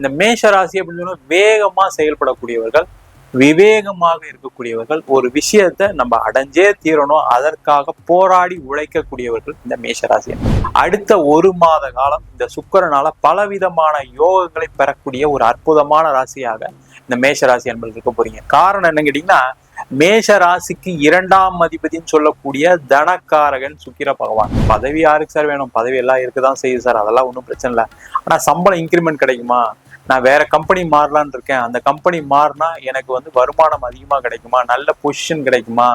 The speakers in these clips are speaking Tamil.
இந்த மேஷ ராசி அப்படின்னு சொன்னா வேகமா செயல்படக்கூடியவர்கள், விவேகமாக இருக்கக்கூடியவர்கள், ஒரு விஷயத்த நம்ம அடைஞ்சே தீரணும் அதற்காக போராடி உழைக்கக்கூடியவர்கள் இந்த மேஷராசி. அடுத்த ஒரு மாத காலம் இந்த சுக்கிரனால பலவிதமான யோகங்களை பெறக்கூடிய ஒரு அற்புதமான ராசியாக இந்த மேஷராசி என்பது இருக்க போறீங்க. காரணம் என்னன்னு கேட்டீங்கன்னா, மேஷ ராசிக்கு 2ஆம் அதிபதினு சொல்லக்கூடிய தனக்காரகன் சுக்கிர பகவான். பதவி யாருக்கு சார் வேணும்? பதவி எல்லாம் இருக்குதான் செய்யுது சார், அதெல்லாம் ஒன்றும் பிரச்சனை இல்லை. ஆனா சம்பளம் இன்கிரிமெண்ட் கிடைக்குமா? நான் வேற கம்பெனி மாறலான்னு இருக்கேன், அந்த கம்பெனி மாறினா எனக்கு வருமானம் அதிகமா கிடைக்குமா, நல்ல பொசிஷன் கிடைக்குமா,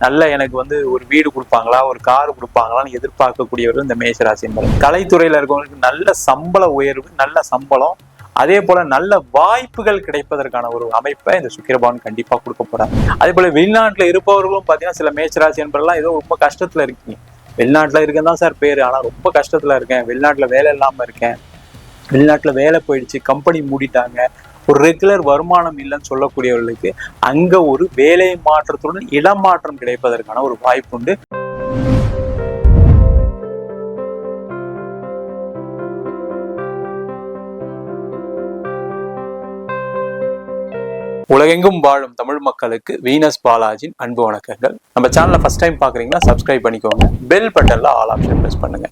நல்ல எனக்கு ஒரு வீடு கொடுப்பாங்களா, ஒரு கார் கொடுப்பாங்களான்னு எதிர்பார்க்கக்கூடியவர்கள் இந்த மேஷராசி என்பது. கலைத்துறையில இருக்கவங்களுக்கு நல்ல சம்பள உயர்வு, நல்ல சம்பளம், அதே போல நல்ல வாய்ப்புகள் கிடைப்பதற்கான ஒரு அமைப்பை இந்த சுக்கிரபவன் கண்டிப்பா கொடுக்க போறாரு. அதே போல வெளிநாட்டுல இருப்பவர்களும் பாத்தீங்கன்னா சில மேஷராசி என்பதெல்லாம் ஏதோ ரொம்ப கஷ்டத்துல இருக்கீங்க. வெளிநாட்டுல இருக்கேன் தான் சார் பேரு, ஆனா ரொம்ப கஷ்டத்துல இருக்கேன், வெளிநாட்டுல வேலை இல்லாம இருக்கேன், வெளிநாட்டுல வேலை போயிடுச்சு, கம்பெனி மூடிட்டாங்க, ஒரு ரெகுலர் வருமானம் இல்லைன்னு சொல்லக்கூடியவர்களுக்கு அங்க ஒரு வேலை மாற்றத்துடன் இடமாற்றம் கிடைப்பதற்கான ஒரு வாய்ப்பு உண்டு. உலகெங்கும் வாழும் தமிழ் மக்களுக்கு வீனஸ் பாலாஜின் அன்பு வணக்கங்கள். நம்ம சேனலை ஃபர்ஸ்ட் டைம் பாக்குறீங்கன்னா சப்ஸ்கிரைப் பண்ணிக்கோங்க, பெல் பட்டன்ல ஆல் ஆப்ஷன் பிரஸ் பண்ணுங்க.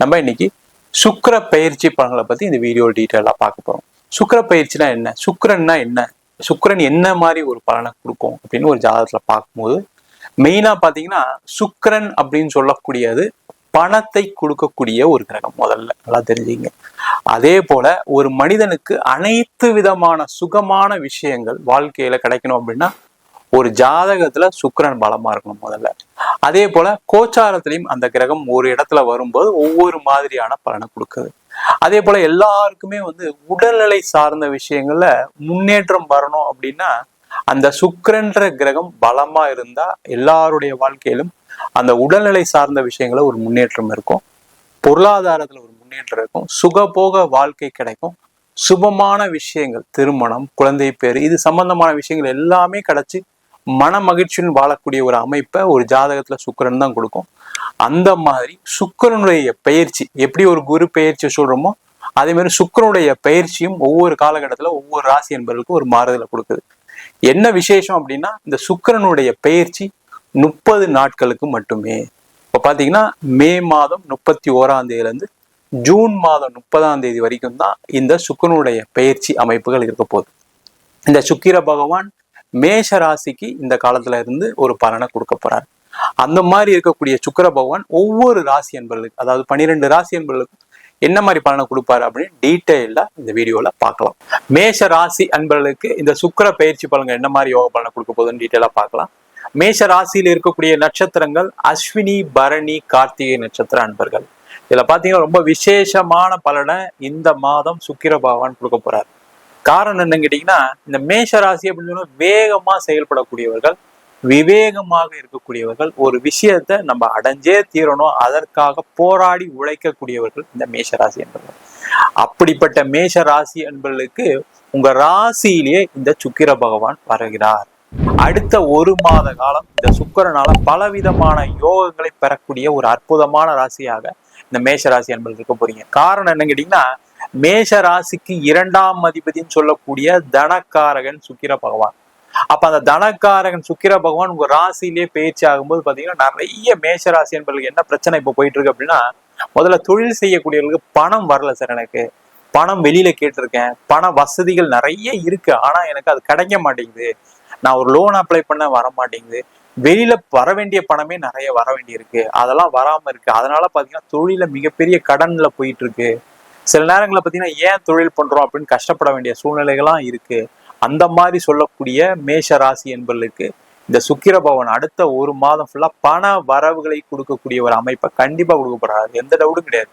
நம்ம இன்னைக்கு சுக்கிர பயிற்சி பலன்களை பத்தி இந்த வீடியோ டீட்டெயிலா பார்க்க போறோம். சுக்கிர பயிற்சினா என்ன, சுக்கிரன்னா என்ன, சுக்கிரன் என்ன மாதிரி ஒரு பலனை கொடுக்கும் அப்படின்னு ஒரு ஜாதகத்துல பார்க்கும்போது மெயினா பாத்தீங்கன்னா சுக்கிரன் அப்படின்னு சொல்லக்கூடியது பணத்தை கொடுக்கக்கூடிய ஒரு கிரகம். முதல்ல நல்லா தெரிஞ்சுங்க. அதே போல ஒரு மனிதனுக்கு அனைத்து விதமான சுகமான விஷயங்கள் வாழ்க்கையில கிடைக்கணும் அப்படின்னா ஒரு ஜாதகத்துல சுக்கிரன் பலமா இருக்கணும் முதல்ல. அதே போல கோச்சாரத்திலையும் அந்த கிரகம் ஒரு இடத்துல வரும்போது ஒவ்வொரு மாதிரியான பலனை கொடுக்குது. அதே போல எல்லாருக்குமே உடல்நிலை சார்ந்த விஷயங்கள்ல முன்னேற்றம் வரணும் அப்படின்னா அந்த சுக்கிரன்ற கிரகம் பலமா இருந்தா எல்லாருடைய வாழ்க்கையிலும் அந்த உடல்நிலை சார்ந்த விஷயங்கள ஒரு முன்னேற்றம் இருக்கும், பொருளாதாரத்துல ஒரு முன்னேற்றம் இருக்கும், சுகபோக வாழ்க்கை கிடைக்கும், சுபமான விஷயங்கள், திருமணம், குழந்தை பேரு, இது சம்பந்தமான விஷயங்கள் எல்லாமே கிடைச்சி மன மகிழ்ச்சியுடன் வாழக்கூடிய ஒரு அமைப்பை ஒரு ஜாதகத்துல சுக்கிரன் தான் கொடுக்கும். அந்த மாதிரி சுக்கிரனுடைய பயிற்சி எப்படி ஒரு குரு பயிற்சி சொல்றோமோ அதே மாதிரி சுக்கிரனுடைய பயிற்சியும் ஒவ்வொரு காலகட்டத்துல ஒவ்வொரு ராசி என்பவர்களுக்கும் ஒரு மாறுதலை கொடுக்குது. என்ன விசேஷம் அப்படின்னா இந்த சுக்கிரனுடைய பயிற்சி 30 நாட்களுக்கு மட்டுமே. இப்ப பாத்தீங்கன்னா மே மாதம் 31ஆம் தேதியிலிருந்து ஜூன் மாதம் 30ஆம் தேதி வரைக்கும் தான் இந்த சுக்கிரனுடைய பயிற்சி அமைப்புகள் இருக்க போகுது. இந்த சுக்கிர பகவான் மேஷ ராசிக்கு இந்த காலத்துல இருந்து ஒரு பலனை கொடுக்க போறாரு. அந்த மாதிரி இருக்கக்கூடிய சுக்கிர பகவான் ஒவ்வொரு ராசி என்பவர்களுக்கு, அதாவது 12 ராசி என்பவர்களுக்கும் என்ன மாதிரி பலனை கொடுப்பாரு அப்படின்னு டீட்டெயிலா இந்த வீடியோல பார்க்கலாம். மேஷ ராசி அன்பர்களுக்கு இந்த சுக்கிர பயிற்சி பலன்கள் என்ன மாதிரி யோக பலனை கொடுக்க போகுதுன்னு டீட்டெயிலா பார்க்கலாம். மேஷ ராசியில் இருக்கக்கூடிய நட்சத்திரங்கள் அஸ்வினி, பரணி, கார்த்திகை நட்சத்திர அன்பர்கள். இதுல பாத்தீங்கன்னா ரொம்ப விசேஷமான பலனை இந்த மாதம் சுக்கிர பகவான் கொடுக்க போறாரு. காரணம் என்னன்னு கேட்டீங்கன்னா, இந்த மேஷ ராசி அப்படின்னு சொன்னா வேகமா செயல்படக்கூடியவர்கள், விவேகமாக இருக்கக்கூடியவர்கள், ஒரு விஷயத்த நம்ம அடைஞ்சே தீரணும் அதற்காக போராடி உழைக்கக்கூடியவர்கள் இந்த மேஷ ராசி என்பவர்கள். அப்படிப்பட்ட மேஷ ராசி என்பவர்களுக்கு உங்க ராசியிலேயே இந்த சுக்கிர பகவான் வருகிறார். அடுத்த ஒரு மாத காலம் இந்த சுக்கிரனால பலவிதமான யோகங்களை பெறக்கூடிய ஒரு அற்புதமான ராசியாக இந்த மேஷ ராசி என்பது இருக்க போறீங்க. காரணம் என்னன்னு கேட்டீங்கன்னா, மேஷ ராசிக்கு 2ஆம் அதிபதினு சொல்லக்கூடிய தனக்காரகன் சுக்கிர பகவான். அப்ப அந்த தனக்காரகன் சுக்கிர பகவான் உங்க ராசியிலேயே பயிற்சி ஆகும்போது பாத்தீங்கன்னா நிறைய மேஷ ராசி என்பவர்களுக்கு என்ன பிரச்சனை இப்ப போயிட்டு இருக்கு அப்படின்னா, முதல்ல தொழில் செய்யக்கூடியவர்களுக்கு பணம் வரல சார், எனக்கு பணம் வெளியில கேட்டிருக்கேன், பண வசதிகள் நிறைய இருக்கு, ஆனா எனக்கு அது கிடைக்க மாட்டேங்குது, நான் ஒரு லோன் அப்ளை பண்ண வர மாட்டேங்குது, வெளியில வர வேண்டிய பணமே நிறைய வர வேண்டி இருக்கு, அதெல்லாம் வராம இருக்கு, அதனால பாத்தீங்கன்னா தொழில மிகப்பெரிய கடன்ல போயிட்டு இருக்கு, சில நேரங்களில் பாத்தீங்கன்னா ஏன் தொழில் பண்றோம் அப்படின்னு கஷ்டப்பட வேண்டிய சூழ்நிலைகள்லாம் இருக்கு. அந்த மாதிரி சொல்லக்கூடிய மேஷ ராசி என்பவர்களுக்கு இந்த சுக்கிர பகவான் அடுத்த ஒரு மாதம் ஃபுல்லா பண வரவுகளை கொடுக்கக்கூடிய ஒரு அமைப்பை கண்டிப்பா கொடுக்கப்படுறாரு, எந்த டவுட்டும் கிடையாது.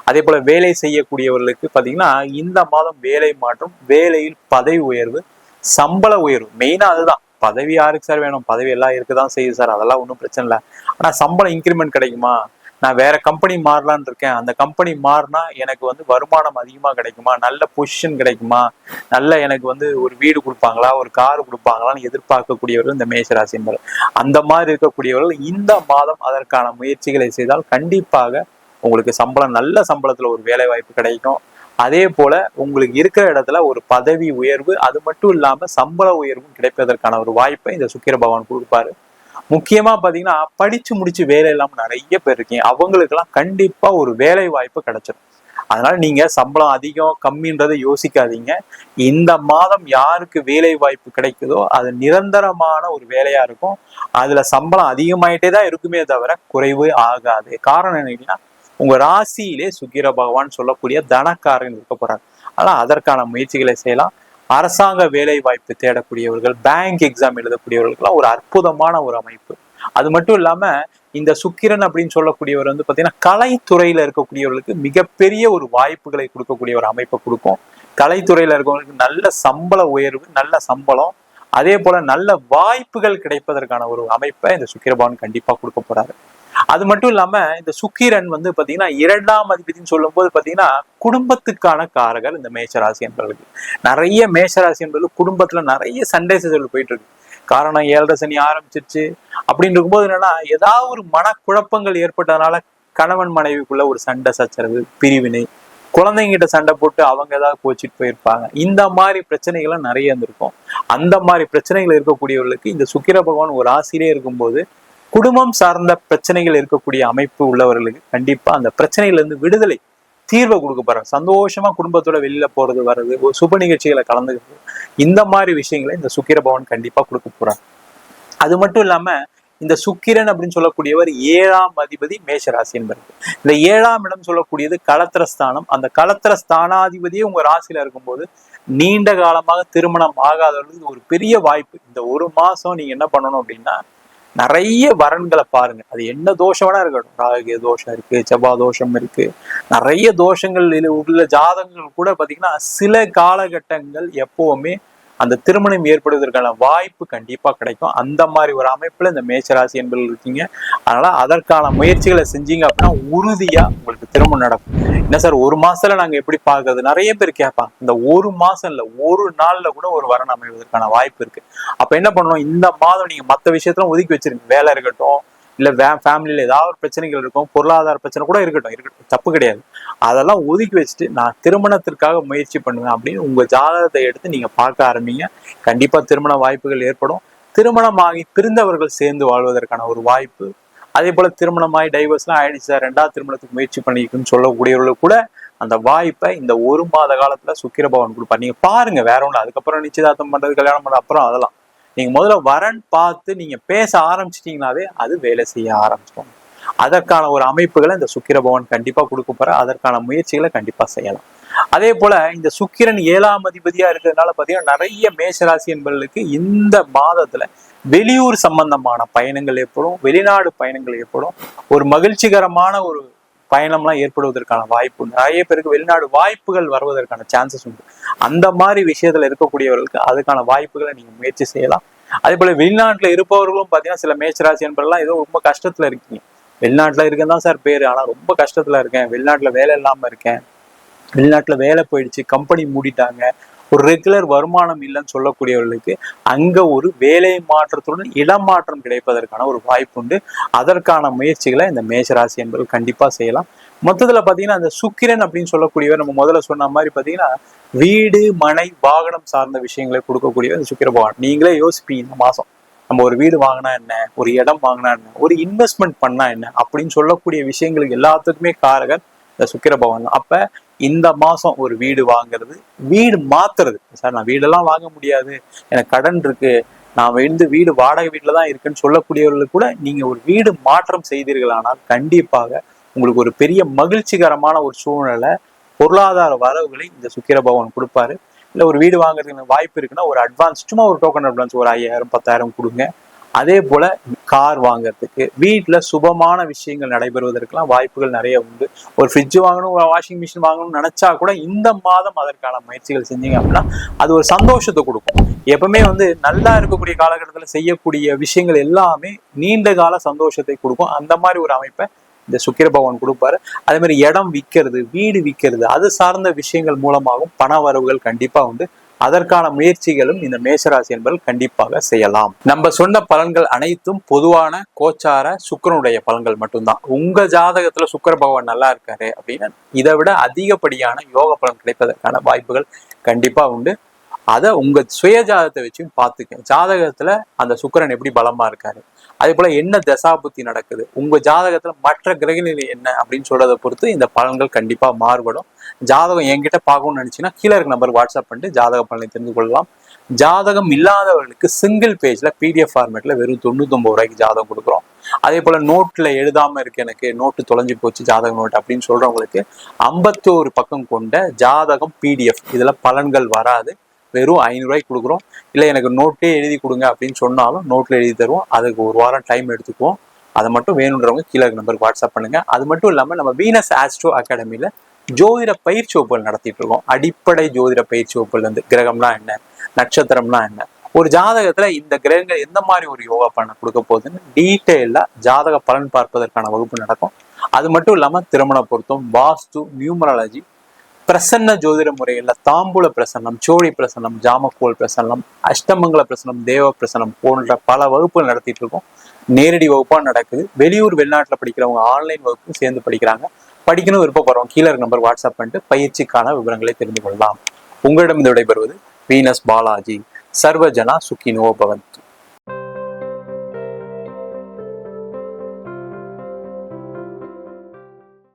அதே போல வேலை செய்யக்கூடியவர்களுக்கு பாத்தீங்கன்னா இந்த மாதம் வேலை மாற்றம், வேலையில் பதவி உயர்வு, சம்பள உயர்வு, மெயினா அதுதான். பதவி யாருக்கு சார் வேணும்? பதவி எல்லாம் இருக்குதான் செய்யுது சார், அதெல்லாம் ஒன்றும் பிரச்சனை இல்லை. ஆனா சம்பளம் இன்கிரிமெண்ட் கிடைக்குமா, நான் வேற கம்பெனி மாறலான்னு இருக்கேன், அந்த கம்பெனி மாறினா எனக்கு வருமானம் அதிகமா கிடைக்குமா, நல்ல பொசிஷன் கிடைக்குமா, நல்ல எனக்கு ஒரு வீடு கொடுப்பாங்களா, ஒரு கார் கொடுப்பாங்களான்னு எதிர்பார்க்கக்கூடியவர்கள் இந்த மேஷராசி என்பது. அந்த மாதிரி இருக்கக்கூடியவர்கள் இந்த மாதம் அதற்கான முயற்சிகளை செய்தால் கண்டிப்பாக உங்களுக்கு சம்பளம், நல்ல சம்பளத்துல ஒரு வேலை வாய்ப்பு கிடைக்கும். அதே போல உங்களுக்கு இருக்கிற இடத்துல ஒரு பதவி உயர்வு, அது மட்டும் இல்லாம சம்பள உயர்வும் கிடைப்பதற்கான ஒரு வாய்ப்பை இந்த சுக்கிர பகவான் கொடுப்பாரு. முக்கியமா பாத்தீங்கன்னா படிச்சு முடிச்சு வேலை இல்லாம நிறைய பேர் இருக்கீங்க, அவங்களுக்கு எல்லாம் கண்டிப்பா ஒரு வேலை வாய்ப்பு கிடைச்சிடும். அதனால நீங்க சம்பளம் அதிகம் கம்மின்றதை யோசிக்காதீங்க. இந்த மாதம் யாருக்கு வேலை வாய்ப்பு கிடைக்குதோ அது நிரந்தரமான ஒரு வேலையா இருக்கும். அதுல சம்பளம் அதிகமாயிட்டே தான் இருக்குமே தவிர குறைவு ஆகாது. காரணம் என்னன்னா உங்க ராசியிலே சுக்கிர பகவான் சொல்லக்கூடிய தனக்காரன் இருக்க போறாங்க. ஆனா அதற்கான முயற்சிகளை செய்யலாம். அரசாங்க வேலை வாய்ப்பு தேடக்கூடியவர்கள், பேங்க் எக்ஸாம் எழுதக்கூடியவர்களுக்கெல்லாம் ஒரு அற்புதமான ஒரு அமைப்பு. அது மட்டும் இல்லாம இந்த சுக்கிரன் அப்படின்னு சொல்லக்கூடியவர் வந்து பாத்தீங்கன்னா கலைத்துறையில இருக்கக்கூடியவர்களுக்கு மிகப்பெரிய ஒரு வாய்ப்புகளை கொடுக்கக்கூடிய ஒரு அமைப்பை கொடுக்கும். கலைத்துறையில இருக்கவங்களுக்கு நல்ல சம்பள உயர்வு, நல்ல சம்பளம், அதே போல நல்ல வாய்ப்புகள் கிடைப்பதற்கான ஒரு அமைப்பை இந்த சுக்கிரபவன் கண்டிப்பா கொடுக்க போறாரு. அது மட்டும் இல்லாம இந்த சுக்கிரன் வந்து பாத்தீங்கன்னா 2ஆம் அதிபதினு சொல்லும் போது பாத்தீங்கன்னா குடும்பத்துக்கான காரகர் இந்த மேஷராசி என்பவர்களுக்கு. நிறைய மேஷராசி என்பவர்கள் குடும்பத்துல நிறைய சண்டை சச்சரவு போயிட்டு இருக்கு. காரணம் 7.5 சனி ஆரம்பிச்சிருச்சு அப்படின்னு இருக்கும்போது என்னன்னா ஏதாவது ஒரு மனக்குழப்பங்கள் ஏற்பட்டதுனால கணவன் மனைவிக்குள்ள ஒரு சண்டை சச்சரவு, பிரிவினை, குழந்தைங்கிட்ட சண்டை போட்டு அவங்க ஏதாவது கோச்சிட்டு போயிருப்பாங்க. இந்த மாதிரி பிரச்சனைகள்லாம் நிறைய இருந்திருக்கும். அந்த மாதிரி பிரச்சனைகள் இருக்கக்கூடியவர்களுக்கு இந்த சுக்கிர பகவான் ஒரு ராசியிலே இருக்கும்போது குடும்பம் சார்ந்த பிரச்சனைகள் இருக்கக்கூடிய அமைப்பு உள்ளவர்களுக்கு கண்டிப்பா அந்த பிரச்சனையில இருந்து விடுதலை, தீர்வை கொடுக்க போறாங்க. சந்தோஷமா குடும்பத்தோட வெளியில போறது வர்றது, ஒரு சுப நிகழ்ச்சிகளை கலந்துக்கிறது, இந்த மாதிரி விஷயங்களை இந்த சுக்கிர பகவான் கண்டிப்பா கொடுக்க போறாங்க. அது மட்டும் இல்லாம இந்த சுக்கிரன் அப்படின்னு சொல்லக்கூடியவர் 7ஆம் அதிபதி மேஷராசி என்பது. இந்த 7ஆம் இடம் சொல்லக்கூடியது களத்திரஸ்தானம். அந்த களத்திரஸ்தானாதிபதியே உங்க ராசியில இருக்கும்போது நீண்ட காலமாக திருமணம் ஆகாதவர்களுக்கு ஒரு பெரிய வாய்ப்பு. இந்த ஒரு மாசம் நீங்க என்ன பண்ணணும் அப்படின்னா நிறைய வரன்களை பாருங்க. அது என்ன தோஷம் வேணா இருக்கட்டும், ராகு தோஷம் இருக்கு, செவ்வாய் தோஷம் இருக்கு, நிறைய தோஷங்கள் உள்ள ஜாதகங்கள் கூட பாத்தீங்கன்னா சில காலகட்டங்கள் எப்பவுமே அந்த திருமணம் ஏற்படுவதற்கான வாய்ப்பு கண்டிப்பா கிடைக்கும். அந்த மாதிரி ஒரு அமைப்புல இந்த மேஷராசி என்பது இருக்கீங்க. அதனால அதற்கான முயற்சிகளை செஞ்சீங்க அப்படின்னா உறுதியா உங்களுக்கு திருமணம் நடக்கும். என்ன சார் ஒரு மாசத்துல நாங்க எப்படி பாக்குறது, நிறைய பேர் கேட்பாங்க. இந்த ஒரு மாசம் இல்ல, ஒரு நாள்ல கூட ஒரு வரன் அமைவதற்கான வாய்ப்பு இருக்கு. அப்ப என்ன பண்ணணும், இந்த மாதம் நீங்க மற்ற விஷயத்துல ஒதுக்கி வச்சிருங்க. வேலை இருக்கட்டும், இல்ல ஃபேமிலியில ஏதாவது ஒரு பிரச்சனைகள் இருக்கும், பொருளாதார பிரச்சனை கூட இருக்கட்டும், தப்பு கிடையாது. அதெல்லாம் ஒதுக்கி வச்சுட்டு நான் திருமணத்திற்காக முயற்சி பண்ணுவேன் அப்படின்னு உங்க ஜாதகத்தை எடுத்து நீங்க பார்க்க ஆரம்பிங்க. கண்டிப்பா திருமண வாய்ப்புகள் ஏற்படும். திருமணமாகி பிரிந்தவர்கள் சேர்ந்து வாழ்வதற்கான ஒரு வாய்ப்பு, அதே போல திருமணமாகி டைவர்ஸ்லாம் ஆயிடுச்சு சார் 2வது திருமணத்துக்கு முயற்சி பண்ணிக்குன்னு சொல்லக்கூடியவர்களுக்கு கூட அந்த வாய்ப்பை இந்த ஒரு மாத காலத்துல சுக்கிர பகவான் கொடுப்பார். நீங்க பாருங்க, வேற ஒண்ணு அதுக்கப்புறம் நிச்சயதார்த்தம் பண்றது, கல்யாணம் பண்றது அப்புறம் அதெல்லாம் நீங்க முதல்ல வரன் பார்த்து நீங்க பேச ஆரம்பிச்சிட்டீங்கன்னாவே அது வேலை செய்ய ஆரம்பிச்சிடும். அதற்கான ஒரு அமைப்புகளை இந்த சுக்கிர பகவான் கண்டிப்பா கொடுக்க போற, அதற்கான முயற்சிகளை கண்டிப்பா செய்யலாம். அதே போல இந்த சுக்கிரன் 7ஆம் அதிபதியா இருக்கிறதுனால பாத்தீங்கன்னா நிறைய மேஷராசி என்பவர்களுக்கு இந்த மாதத்துல வெளியூர் சம்பந்தமான பயணங்கள் ஏற்படும், வெளிநாடு பயணங்கள் ஏற்படும், ஒரு மகிழ்ச்சிகரமான ஒரு பயணம்லாம் ஏற்படுவதற்கான வாய்ப்பு உண்டு. நிறைய பேருக்கு வெளிநாடு வாய்ப்புகள் வருவதற்கான சான்சஸ் உண்டு. அந்த மாதிரி விஷயத்துல இருக்கக்கூடியவர்களுக்கு அதுக்கான வாய்ப்புகளை நீங்க முயற்சி செய்யலாம். அதே போல வெளிநாட்டுல இருப்பவர்களும் பாத்தீங்கன்னா சில மேஷராசி என்பவர்கள்லாம் ஏதோ ரொம்ப கஷ்டத்துல இருக்கீங்க. வெளிநாட்டுல இருக்கேன் தான் சார் பேரு, ஆனா ரொம்ப கஷ்டத்துல இருக்கேன், வெளிநாட்டுல வேலை இல்லாம இருக்கேன், வெளிநாட்டுல வேலை போயிடுச்சு, கம்பெனி மூடிட்டாங்க, ஒரு ரெகுலர் வருமானம் இல்லைன்னு சொல்லக்கூடியவர்களுக்கு அங்க ஒரு வேலை மாற்றத்துடன் இடமாற்றம் கிடைப்பதற்கான ஒரு வாய்ப்பு உண்டு. அதற்கான முயற்சிகளை இந்த மேஷராசி என்பவர்கள் கண்டிப்பா செய்யலாம். மொத்தத்துல பாத்தீங்கன்னா அந்த சுக்கிரன் அப்படின்னு சொல்லக்கூடியவர் நம்ம முதல்ல சொன்ன மாதிரி பாத்தீங்கன்னா வீடு, மனை, வாகனம் சார்ந்த விஷயங்களை கொடுக்கக்கூடியவர் இந்த சுக்கிர பகவான். நீங்களே யோசிப்பீங்க, இந்த மாசம் நம்ம ஒரு வீடு வாங்கினா என்ன, ஒரு இடம் வாங்கினா என்ன, ஒரு இன்வெஸ்ட்மெண்ட் பண்ணா என்ன அப்படின்னு சொல்லக்கூடிய விஷயங்களுக்கு எல்லாத்துக்குமே காரகர் இந்த சுக்கிர பகவான். அப்ப இந்த மாசம் ஒரு வீடு வாங்குறது, வீடு மாத்துறது, சார் நான் வீடெல்லாம் வாங்க முடியாது, எனக்கு கடன் இருக்கு, நான் வீடு வாடகை வீட்டுல தான் இருக்குன்னு சொல்லக்கூடியவர்களுக்கு கூட நீங்க ஒரு வீடு மாற்றம் செய்தீர்களானால் கண்டிப்பாக உங்களுக்கு ஒரு பெரிய மகிழ்ச்சிகரமான ஒரு சூழ்நிலை, பொருளாதார வரவுகளை இந்த சுக்கிர பகவான் கொடுப்பாரு. இல்லை ஒரு வீடு வாங்குறதுக்கு வாய்ப்பு இருக்குன்னா ஒரு அட்வான்ஸ், சும்மா ஒரு டோக்கன் அட்வான்ஸ் ஒரு 5000 10,000 கொடுங்க. அதே போல கார் வாங்குறதுக்கு, வீட்டுல சுபமான விஷயங்கள் நடைபெறுவதற்கெல்லாம் வாய்ப்புகள் நிறைய உண்டு. ஒரு ஃப்ரிட்ஜ் வாங்கணும், ஒரு வாஷிங் மிஷின் வாங்கணும்னு நினைச்சா கூட இந்த மாதம் அதற்கான முயற்சிகள் செஞ்சீங்க அப்படின்னா அது ஒரு சந்தோஷத்தை கொடுக்கும். எப்பவுமே நல்லா இருக்கக்கூடிய காலகட்டத்துல செய்யக்கூடிய விஷயங்கள் எல்லாமே நீண்ட கால சந்தோஷத்தை கொடுக்கும். அந்த மாதிரி ஒரு அமைப்பை இந்த சுக்கிர பகவான் கொடுப்பாரு. அதே மாதிரி இடம் விற்கிறது, வீடு விற்கிறது, அது சார்ந்த விஷயங்கள் மூலமாகவும் பண வரவுகள் கண்டிப்பா உண்டு. அதற்கான முயற்சிகளும் இந்த மேஷராசி என்பவர்கள் கண்டிப்பாக செய்யலாம். நம்ம சொன்ன பலன்கள் அனைத்தும் பொதுவான கோச்சார சுக்கிரனுடைய பலன்கள் மட்டும்தான். உங்க ஜாதகத்துல சுக்கிர பகவான் நல்லா இருக்காரு அப்படின்னா இதை விட அதிகப்படியான யோக பலன் கிடைப்பதற்கான வாய்ப்புகள் கண்டிப்பா உண்டு. அதை உங்க சுய ஜாதகத்தை வச்சும் பார்த்துக்க. ஜாதகத்துல அந்த சுக்கிரன் எப்படி பலமா இருக்காரு, அதே போல என்ன தசாபுத்தி நடக்குது, உங்க ஜாதகத்துல மற்ற கிரகநிலை என்ன அப்படின்னு சொல்றதை பொறுத்து இந்த பலன்கள் கண்டிப்பா மாறுபடும். ஜாதகம் என்கிட்ட பார்க்கணும்னு நினைச்சீங்கன்னா கீழே இருக்க நம்பருக்கு வாட்ஸ்அப் பண்ணிட்டு ஜாதக பலனை தெரிந்து கொள்ளலாம். ஜாதகம் இல்லாதவர்களுக்கு சிங்கிள் பேஜ்ல பிடிஎஃப் ஃபார்மேட்ல வெறும் 99 ரூபாய்க்கு ஜாதகம் கொடுக்குறோம். அதே போல நோட்ல எழுதாம இருக்கு, எனக்கு நோட்டு தொலைஞ்சு போச்சு ஜாதக நோட் அப்படின்னு சொல்றவங்களுக்கு 51 பக்கம் கொண்ட ஜாதகம் பிடிஎஃப், இதுல பலன்கள் வராது, வெறும் 500 ரூபாய்க்கு கொடுக்குறோம். இல்லை எனக்கு நோட்டே எழுதி கொடுங்க அப்படின்னு சொன்னாலும் நோட்ல எழுதி தருவோம். அதுக்கு ஒரு வாரம் டைம் எடுத்துக்குவோம். அதை மட்டும் வேணுன்றவங்க கீழே நம்பருக்கு வாட்ஸ்அப் பண்ணுங்க. அது மட்டும் இல்லாமல் நம்ம வீனஸ் ஆஸ்ட்ரோ அகாடமியில ஜோதிட பயிற்சி வகுப்புகள் நடத்திட்டு இருக்கோம். அடிப்படை ஜோதிட பயிற்சி வகுப்புல இருந்து கிரகம்னா என்ன, நட்சத்திரம்னா என்ன, ஒரு ஜாதகத்துல இந்த கிரகங்கள் எந்த மாதிரி ஒரு யோகா பலனை கொடுக்க போகுதுன்னு டீட்டெயிலா ஜாதக பலன் பார்ப்பதற்கான வகுப்பு நடக்கும். அது மட்டும் இல்லாம திருமண பொருத்தம், வாஸ்து, நியூமராலஜி, பிரசன்ன ஜோதிட முறைகள்ல தாம்பூல பிரசன்னம், சோழி பிரசன்னம், ஜாமக்கோல் பிரசன்னம், அஷ்டமங்கல பிரசன்னம், தேவ பிரசன்னம் போன்ற பல வகுப்புகள் நடத்திட்டு இருக்கோம். நேரடி வகுப்பா நடக்குது. வெளியூர் வெளிநாட்டுல படிக்கிறவங்க ஆன்லைன் வகுப்பு சேர்ந்து படிக்கிறாங்க. படிக்கணும் விருப்பப்படுறவங்க கீழே நம்பர் வாட்ஸ்அப் பண்ணிட்டு பயிற்சிக்கான விவரங்களை தெரிந்து கொள்ளலாம். உங்களிடம் இந்த விடைபெறுவது வீனஸ் பாலாஜி. சர்வஜனா சுகினோ பவந்து.